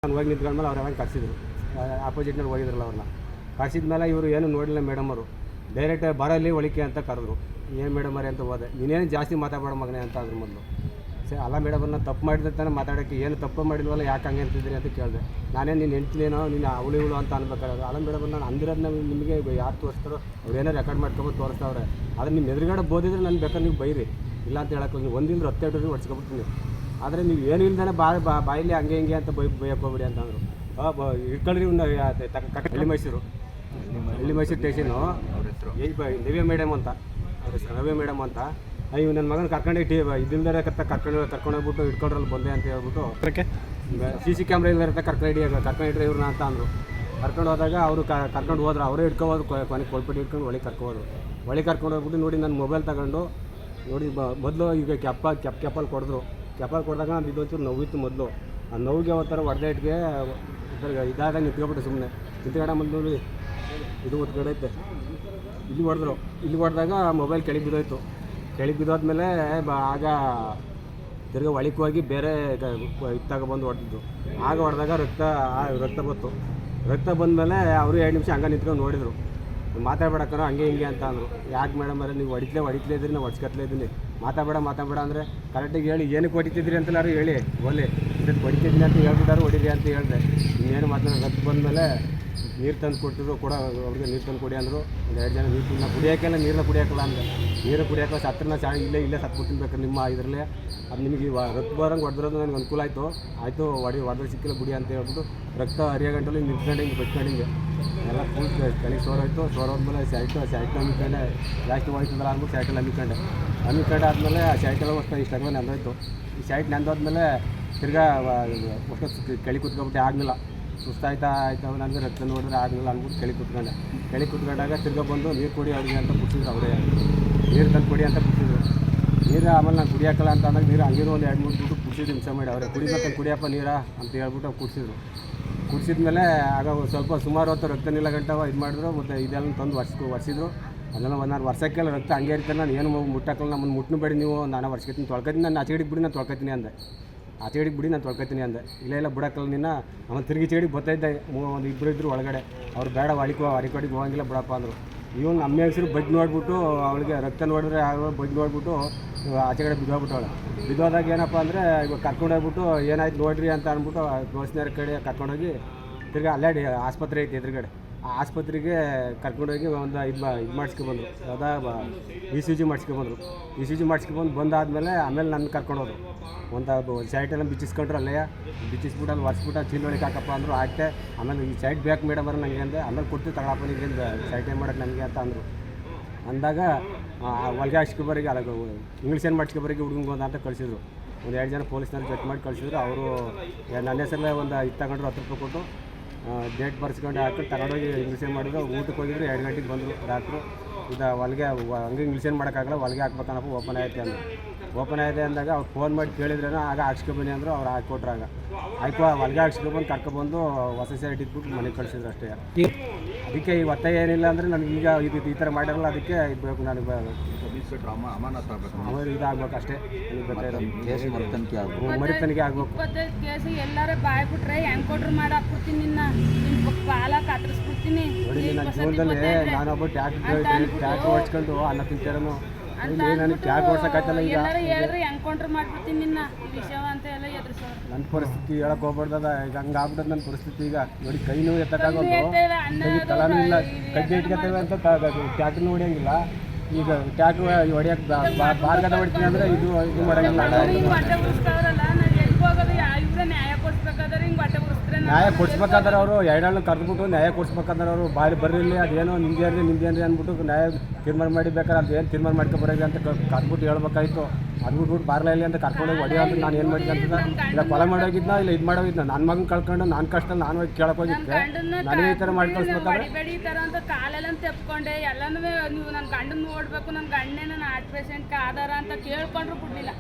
ನಾನು ಹೋಗಿ ನಿಂತ್ಕೊಂಡ್ಮೇಲೆ ಅವ್ರು ಯಾವಾಗ ಕರ್ಸಿದ್ರು, ಆಪೋಸಿಟ್ನಲ್ಲಿ ಹೋಗಿದ್ರಲ್ಲ ಅವ್ರನ್ನ ಕರ್ಸಿದ ಮೇಲೆ ಇವರು ಏನು ನೋಡಿಲ್ಲ ಮೇಡಮ್ ಅವರು ಡೈರೆಕ್ಟ್ ಬರಲಿ ಒಳಿಕೆ ಅಂತ ಕರೆದ್ರು. ಏನು ಮೇಡಮ್ ಅವರೇ ಅಂತ ಹೋದೆ. ನೀನೇನು ಜಾಸ್ತಿ ಮಾತಾಡಬೇಡ ಮಗನೇ ಅಂತ ಅದ್ರ ಮೊದಲು. ಸರಿ ಅಲ್ಲ ಮೇಡಮನ್ನ ತಪ್ಪು ಮಾಡಿದ್ರೆ ಮಾತಾಡೋಕ್ಕೆ ಏನು ತಪ್ಪು ಮಾಡಿಲ್ವಲ್ಲ ಯಾಕೆ ಹಂಗೆ ಅಂತಿದ್ರಿ ಅಂತ ಕೇಳಿದೆ. ನಾನೇನು ನೀನು ಹೆಂಡ್ತಿನೇನೋ ನೀನು ಅವಳು ಇವಳು ಅಂತ ಅನ್ಬೇಕಾದ್ರೆ ಅಲ್ಲ ಮೇಡಮ್ ನಾನು ಅಂದಿರೋದನ್ನ ನಿಮಗೆ ಯಾರು ತೋರಿಸ್ತಾರೋ ಅವ್ರೇನೋ ರೆಕಾರ್ಡ್ ಮಾಡ್ಕೊಬೋದು ತೋರಿಸ್ತಾವ್ರೆ. ಆದರೆ ನಿಮ್ಮ ಎದುರುಗಡೆ ಬೋದಿದ್ರೆ ನಾನು ಬೇಕಾದ್ರೆ ನೀವು ಬೈರಿ, ಇಲ್ಲ ಅಂತ ಹೇಳಕ್ಕೆ ನೀವು ಒಂದಿನ 10 ಹೊಡೆದು ಹೊಡ್ಸ್ಕೊಬಿಡ್ತೀನಿ. ಆದರೆ ನೀವು ಏನು ಇಲ್ದೇ ಬಾಯಲ್ಲಿ ಹಂಗೆ ಹಿಂಗೆ ಅಂತ ಬೈಯಕ್ಕೆ ಹೋಗ್ಬಿಡಿ ಅಂತಂದರು. ಇಟ್ಕೊಳ್ರಿ ಹಳ್ಳಿ ಮೈಸೂರು ಸ್ಟೇಷನು ನವ್ಯ ಮೇಡಮ್ ಅಂತ, ಅವ್ರ ಹೆಸರು ನವ್ಯ ಮೇಡಮ್ ಅಂತ. ಇವ್ ನನ್ನ ಮಗನ ಕರ್ಕೊಂಡು ಇದಿಲ್ದರೆ ಕರ್ಕೊಂಡೋಗ್ಬಿಟ್ಟು ಇಟ್ಕೊಂಡ್ರಲ್ಲಿ ಬಂದೆ ಅಂತ ಹೇಳ್ಬಿಟ್ಟು CC ಕ್ಯಾಮ್ರಾ ಇಲ್ಲದ ಕರ್ಕೊಂಡಿಟ್ರೆ ಇವ್ರನ್ನ ಅಂತ ಅಂದರು. ಕರ್ಕೊಂಡು ಹೋದಾಗ ಅವರು ಕರ್ಕೊಂಡು ಹೋದ್ರು, ಅವರೇ ಇಟ್ಕೊಬೋದು. ಕೊನೆಗೆ ಕೊಲ್ಪಟ್ಟಿ ಇಟ್ಕೊಂಡು ಒಳಗೆ ಕರ್ಕೊಂಡು ಹೋಗ್ಬಿಟ್ಟು ನೋಡಿ ನನ್ನ ಮೊಬೈಲ್ ತಗೊಂಡು ನೋಡಿ ಮೊದಲು ಈಗ ಕೆಪ್ಪಲ್ಲಿ ಕೊಡಿದ್ರು. ಕೆಪ್ಪಲ್ಲಿ ಕೊಡಿದಾಗ ನಾನು ಇದೊಂಚೂರು ನೋವಿತ್ತು ಮೊದಲು. ಆ ನೋವಿಗೆ ಒಂಥರ ಹೊಡೆದ ಇಟ್ಗೆ ಇದಾಗ ನಿಂತ್ಕೊಬಿಟ್ಟು ಸುಮ್ಮನೆ ನಿಂತ್ಕೊಂಡ ಮೊದಲು ಇದು ಒತ್ಕಡೈತೆ ಇಲ್ಲಿ ಹೊಡೆದಾಗ ಮೊಬೈಲ್ ಕೆಳಗೆ ಬಿದ್ದೋಯ್ತು. ಕೆಳಗೆ ಬಿದ್ದೋದ್ಮೇಲೆ ಆಗ ತಿರ್ಗಿ ಒಳಕ್ಕೆ ಹೋಗಿ ಬೇರೆ ಇತ್ತಾಗ ಬಂದು ಹೊಡೆದಿದ್ದು. ಆಗ ಹೊಡೆದಾಗ ರಕ್ತ ಬಂದಮೇಲೆ ಅವರು 2 ನಿಮಿಷ ಹಂಗೆ ನಿಂತ್ಕೊಂಡು ನೋಡಿದರು. ಮಾತಾಡ್ಬೇಡಕ್ಕಾರೋ ಹಂಗೆ ಹಿಂಗೆ ಅಂತ ಅಂದರು. ಯಾಕೆ ಮೇಡಮ್ ಅವರೇ ನೀವು ಹೊಡಿತ್ಲೇ ಇದ್ರಿ, ನಾವು ಹೊಡ್ಸ್ಕತ್ಲೇ ಇದ್ದೀನಿ, ಮಾತಾಡಬೇಡ ಅಂದರೆ ಕರೆಕ್ಟಾಗಿ ಹೇಳಿ ಏನಕ್ಕೆ ಹೊಡಿತಿದ್ರಿ ಅಂತಲಾರು ಹೇಳಿ ಒಳ್ಳೆ ಇದಕ್ಕೆ ಹೊಡಿತಿದ್ದೀನಿ ಅಂತ ಹೇಳ್ಬಿಟ್ಟಾರು ಹೊಡಿರಿ ಅಂತ ಹೇಳಿದೆ. ಇನ್ನೇನು ಮಾತಾಡೋ ರಕ್ತ ಬಂದಮೇಲೆ ನೀರು ತಂದು ಕೊಟ್ಟಿದ್ರು ಕೂಡ ಅವ್ರಿಗೆ ನೀರು ತಂದು ಕೊಡಿ ಅಂದರು. ಒಂದು 2 ಜನ ನೀರು ಕುಡಿಯೋಕ್ಕೆಲ್ಲ ನೀರನ್ನ ಕುಡಿಯೋಕ್ಕಲ್ಲ ಅಂದರೆ ನೀರು ಕುಡಿಯೋಕೆ ಸತ್ರನ ಇಲ್ಲೇ ಸತ್ಬಿಟ್ಟು ಬೇಕು ನಿಮ್ಮ ಇದರಲ್ಲೇ ಅದು ನಿಮಗೆ ರಕ್ತ ಬರೋಂಗೆ ಹೊಡೆದಿರೋದು ನನಗೆ ಅನುಕೂಲ ಆಯಿತು ಹೊಡೆದ್ರೆ ಸಿಕ್ಕಿಲ್ಲ ಬಿಡಿ ಅಂತ ಹೇಳ್ಬಿಟ್ಟು ರಕ್ತ ಹರಿಯೋ ಗಂಟಲು ನಿಂತ್ಕೊಂಡು ಹಿಂಗೆ ಬೆಟ್ಕೊಂಡಿಂಗೆ ಎಲ್ಲ ಫುಲ್ ಕೆಳಗೆ ಸೋರೋದ್ಮೇಲೆ ಸೈಟ್ ನಂಬಿಕೊಂಡೆ ಜಾಸ್ತಿ ಹೋಯ್ತದಲ್ಲ ಅಂದ್ಬಿಟ್ಟು ಸೈಟಲ್ಲಿ ನಂಬಿಕೊಂಡೆ ಆದಮೇಲೆ ಆ ಸೈಟೆಲ್ಲ ಹೊಸ್ತಾ ಇಷ್ಟಾಗಲೇ ನೆಂದೋಯ್ತು. ಈ ಸೈಟ್ ನೆಂದೋದ್ಮೇಲೆ ತಿರ್ಗಾ ಒಟ್ಟು ಕೆಳಗೆ ಕೂತ್ಕೊಬಿಟ್ಟೆ ಆಗಲಿಲ್ಲ. ಸುಸ್ತಾಯ್ತಾ ನನಗೆ ರಕ್ತ ನೋಡಿದ್ರೆ ಆಗಲಿಲ್ಲ ಅಂದ್ಬಿಟ್ಟು ಕೆಳಗೆ ಕೂತ್ಕೊಂಡಾಗ ತಿರ್ಗಾ ಬಂದು ನೀರು ಕೊಡಿ ಅವ್ರಿಗೆ ಅಂತ ಬಿಡ್ಸಿದ್ರು. ಅವರೇ ನೀರು ತಂದು ಕೊಡಿ ಅಂತ ಬಿಡ್ಸಿದ್ರು. ನೀರು ಆಮೇಲೆ ನಾನು ಕುಡಿಯೋಕ್ಕಲ್ಲ ಅಂತ ಅಂದಾಗ ನೀರು ಹಂಗಿರೋ ಒಂದು 2-3 ಬಿಟ್ಟು ಕುಡಿಸಿದ್ದು ಹಿಂಸೆ ಮಾಡಿ ಅವರೇ ಕುಡಿಬೇಕಂತ ಕುಡಿಯಪ್ಪ ನೀರಾ ಅಂತ ಹೇಳ್ಬಿಟ್ಟು ಕುಡಿಸಿದ್ಮೇಲೆ ಆಗ ಸ್ವಲ್ಪ ಸುಮಾರು ಹೊತ್ತು ರಕ್ತ ನಿಲ್ಲ ಗಂಟವ ಇದು ಮಾಡಿದ್ರು. ಮತ್ತು ಇದೆಲ್ಲ ತಂದು ಒರೆಸಿದ್ರು. ಅದೆಲ್ಲ ನಾನು ವರ್ಷಕ್ಕೆಲ್ಲ ರಕ್ತ ಹಂಗೆ ಇರ್ತಾರೆ. ನಾನು ಏನು ಮುಟ್ಟಾಕಲ್ಲ, ನಮ್ಮನ್ನು ಮುಟ್ಟಬೇಡಿ ನೀವು, ನಾನು ವರ್ಷಕ್ಕೆ ತೊಳ್ಕೊತೀನಿ, ನಾನು ಆಚೆಗಡಿಗೆ ಬಿಡಿ ನಾನು ತೊಳ್ಕೊತೀನಿ ಅಂದೆ. ನಾನು ತೊಳ್ಕೊತೀನಿ ಅಂದೆ. ಇಲ್ಲ ಬಿಡೋಕ್ಕಲ್ಲ ನಿನ್ನ ಅವನು ತಿರುಗಿ ಚೇಡಿಗೆ ಬರ್ತಾಯಿದ್ದೆ. ಒಂದು ಇಬ್ಬರು ಒಳಗಡೆ ಅವ್ರು ಬೇಡ ಅರಿಕೋಡಿಗೆ ಹೋಗಂಗಿಲ್ಲ ಬಿಡಪ್ಪ ಅಂದರು. ಇವನು ನಮ್ಮ ಹೆಸರು ಬಗ್ಗಿ ನೋಡ್ಬಿಟ್ಟು ಅವಳಿಗೆ ರಕ್ತ ನೋಡಿದ್ರೆ ಬಗ್ಗಿ ನೋಡ್ಬಿಟ್ಟು ಆಚೆಗಡೆ ಬಿದ್ದೋದಾಗ ಏನಪ್ಪ ಅಂದರೆ ಇವಾಗ ಕರ್ಕೊಂಡೋಗ್ಬಿಟ್ಟು ಏನಾಯ್ತು ನೋಡ್ರಿ ಅಂತ ಅಂದ್ಬಿಟ್ಟು ತೋರಿಸ್ನೇರ ಕಡೆ ಕರ್ಕೊಂಡೋಗಿ ತಿರ್ಗಿ ಅಲ್ಲೇ ಆಸ್ಪತ್ರೆ ಐತಿ ಎದುರುಗಡೆ. ಆ ಆಸ್ಪತ್ರೆಗೆ ಕರ್ಕೊಂಡೋಗಿ ಒಂದು ಇದು ಮಾಡಿಸ್ಕೊಬಂದರು. ECG ಮಾಡಿಸ್ಕೊಬಂದು ಬಂದಾದಮೇಲೆ ಆಮೇಲೆ ನನ್ನ ಕರ್ಕೊಂಡೋದ್ರು. ಒಂದು ಸೈಟೆಲ್ಲ ಬಿಚ್ಚಿಸ್ಕೊಂಡ್ರು. ಅಲ್ಲೇ ಬಿಚ್ಚಿಸ್ಬಿಟ್ಟು ಅಲ್ಲಿ ಒರೆಸ್ಬಿಟ್ಟು ಚೀಲೊಳಗೆ ಹಾಕಪ್ಪ ಅಂದರು. ಹಾಕ್ತೆ. ಆಮೇಲೆ ಈ ಸೈಟ್ ಬೇಕು ಮೇಡಮ್ ಅವ್ರು ನನಗೆ ಅಂದೆ. ಆಮೇಲೆ ಕೊಡ್ತೀವಿ ತಗೊಳಪ್ಪ ನಿಗೇನು ಸೈಟ್ ಏನು ಮಾಡೋಕ್ಕೆ ನನಗೆ ಅಂತ ಅಂದರು. ಅಂದಾಗ ಹೊಲ್ಗೆ ಹಾಕ್ಸ್ಕೊಬರಿಗೆ ಅಲ್ಲ ಇಂಗ್ಲೀಷ್ ಏನು ಮಾಡಿಸ್ಕೊಬರಿಗೆ ಹುಡುಗಂಗೆ ಅಂತ ಕಳಿಸಿದ್ರು. ಒಂದು 2 ಜನ ಪೊಲೀಸ್ನವ್ರು ಜಟ್ ಮಾಡಿ ಕಳಿಸಿದ್ರು. ಅವರು ನನ್ನ ಹೆಸರಲ್ಲೇ ಒಂದು ಇದು ತಗೊಂಡ್ರು, 10 ರೂಪಾಯಿ ಕೊಟ್ಟು ಡೇಟ್ ಬರ್ಸ್ಕೊಂಡು ಹಾಕಿ ತಗೊಂಡೋಗಿ ಇಂಗ್ಲೀಷ್ ಮಾಡಿದ್ರು. ಊಟಕ್ಕೆ ಹೋಗಿದ್ರು. 2 ಗಂಟೆಗೆ ಬಂದರು ಡಾಕ್ಟ್ರು. ಇದು ಹೊಲಿಗೆ ಹಂಗೆ ಇಂಗ್ಲೀಷ್ ಹಾಕೋಕ್ಕಾಗಲ್ಲ, ಹೊಲಿಗೆ ಹಾಕ್ಬೇಕನ್ನಪ್ಪ ಓಪನ್ ಆಯ್ತು ಅಂದರು. ಓಪನ್ ಆಗಿದೆ ಅಂದಾಗ ಅವ್ರು ಫೋನ್ ಮಾಡಿ ಕೇಳಿದ್ರೇನೋ ಆಗ ಹಾಕ್ಸ್ಕೊಬನ್ನಿ ಅಂದರು. ಅವ್ರು ಹಾಕ್ಕೊಟ್ರು. ಆಗ ಹೊಲಿಗೆ ಹಾಕ್ಸ್ಕೊಬಂದು ಕರ್ಕೊಬಂದು ಹೊಸ ಸೈಟ್ ಇಟ್ಬಿಟ್ಟು ಮನೆಗೆ ಕಳಿಸಿದ್ರು ಅಷ್ಟೇ. ಅದಕ್ಕೆ ಈ ಒತ್ತಾಯ ಏನಿಲ್ಲ ಅಂದರೆ ನನಗೆ ಈಗ ಈ ಥರ ಮಾಡಿರಲ್ಲ, ಅದಕ್ಕೆ ಬೇಕು ನನಗೆ ಅವರು ಇದಾಗಬೇಕು ಅಷ್ಟೇ. ಮರಿತನಿಗೆ ಆಗಬೇಕು. ಎಲ್ಲಾರ ಬಾಯ್ ಬಿಟ್ರೆ ಹೆಂಗ್ ಕೊಟ್ರು ಮಾಡಾಕ್ಬಿಡ್ತೀನಿ, ನಿನ್ನ ಬಾಲ ಕತ್ತರಿಸ್ಬಿಡ್ತೀನಿ. ನೋಡಿ ನನ್ನ ಜೀವನದಲ್ಲಿ ನಾನೊಬ್ಬ ಟ್ಯಾಕ್ಟ್ರ್ ಓಡಿಸ್ಕೊಂಡು ಅನ್ನ ತಿಂತಿರೋನು. ನನಗೆ ಟ್ಯಾಕ್ಟ್ರ್ ಓಡ್ಸೋಕ್ಕಾಯ್ತಲ್ಲ. ಈಗ ಹೇಳಿದ್ರೆ ಹೆಂಗ್ ಕೊಂಡ್ರು ಮಾಡ್ಬಿಡ್ತೀನಿ ನಿನ್ನ ವಿಷಯ ಅಂತ ಎಲ್ಲ ಎದುರಿಸೋರು. ನನ್ನ ಪರಿಸ್ಥಿತಿ ಹೇಳಕ್ ಹೋಗ್ಬಾರ್ದದ. ಈಗ ಹಂಗೆ ಆಗ್ಬಿಟ್ಟದ ನನ್ನ ಪರಿಸ್ಥಿತಿ. ಈಗ ನೋಡಿ ಕೈನೂ ಎತ್ತಕ್ಕಾಗೋದು, ಕಲಾನೂ ಇಲ್ಲ, ಕಡ್ಡಿ ಇಟ್ಕೊತೇವೆ ಅಂತ ಟ್ಯಾಕ್ಟ್ರ್ ಹೊಡಿಯಂಗಿಲ್ಲ. ಈಗ ಟ್ಯಾಕ್ಟ್ರ್ ಹೊಡಿಯಕ್ಕೆ ಬಾರ್ಗದ ಹೊಡಿತೀನಿ ಅಂದರೆ ಇದು ಮಾಡೋಂಗಿಲ್ಲ. ನ್ಯಾಯ ಕೊಡಿಸ್ಬೇಕಾದ್ರೆ ಅವರು 2 ಕರೆದ್ಬಿಟ್ಟು ನ್ಯಾಯ ಕೊಡಿಸ್ಬೇಕಾದ್ರೆ ಅವರು ಬರ್ರಿಲ್ಲಿ ಅದೇನೋ ನಿಮ್ದೇನ್ರಿ ಅಂದ್ಬಿಟ್ಟು ನ್ಯಾಯ ತೀರ್ಮಾನ ಮಾಡಿ ಬೇಕಾದ್ರೆ ಅದೇನು ತೀರ್ಮಾನ ಮಾಡ್ಕೊಬರೋದು ಅಂತ ಕರ್ದ್ಬಿಟ್ಟು ಹೇಳ್ಬೇಕಾಯ್ತು. ಅದು ಬಿಟ್ಬಿಟ್ಟು ಬಾರ್ಲ ಇಲ್ಲಿ ಅಂತ ಕರ್ಕೊಂಡೋಗಿ ಹೊಡಿಯೋ ಅಂತ ನಾನು ಏನು ಮಾಡಿದ್ದೆ ಅಂತ ಇಲ್ಲ ಕೊಲೆ ಮಾಡೋಗಿದ್ನ ಇಲ್ಲ ಇದು ಮಾಡೋಗಿದ್ನ. ನನ್ನ ಮಗನ ಕಳ್ಕೊಂಡು ನಾನು ಕಷ್ಟ ನಾನು ಹೋಗಿ ಕೇಳಕ್ಕೆ ಹೋಗಿದ್ದೆ. ನನಗೆ ಈ ಥರ ಮಾಡಿ ಕಳಿಸ್ಬೇಕಾದ್ರೆ ಕಾಲೆಲ್ಲ ತೆಪ್ಕೊಂಡೆ ಎಲ್ಲನೂ ನೀವು ನನ್ನ ಗಂಡನ ನೋಡ್ಬೇಕು, ನನ್ನ ಗಂಡನೇ ನನ್ನ ಹಾರ್ಟ್ ಪೇಷಂಟ್ಗೆ ಆಧಾರ ಅಂತ ಕೇಳ್ಕೊಂಡ್ರು ಬಿಡ್ಲಿಲ್ಲ.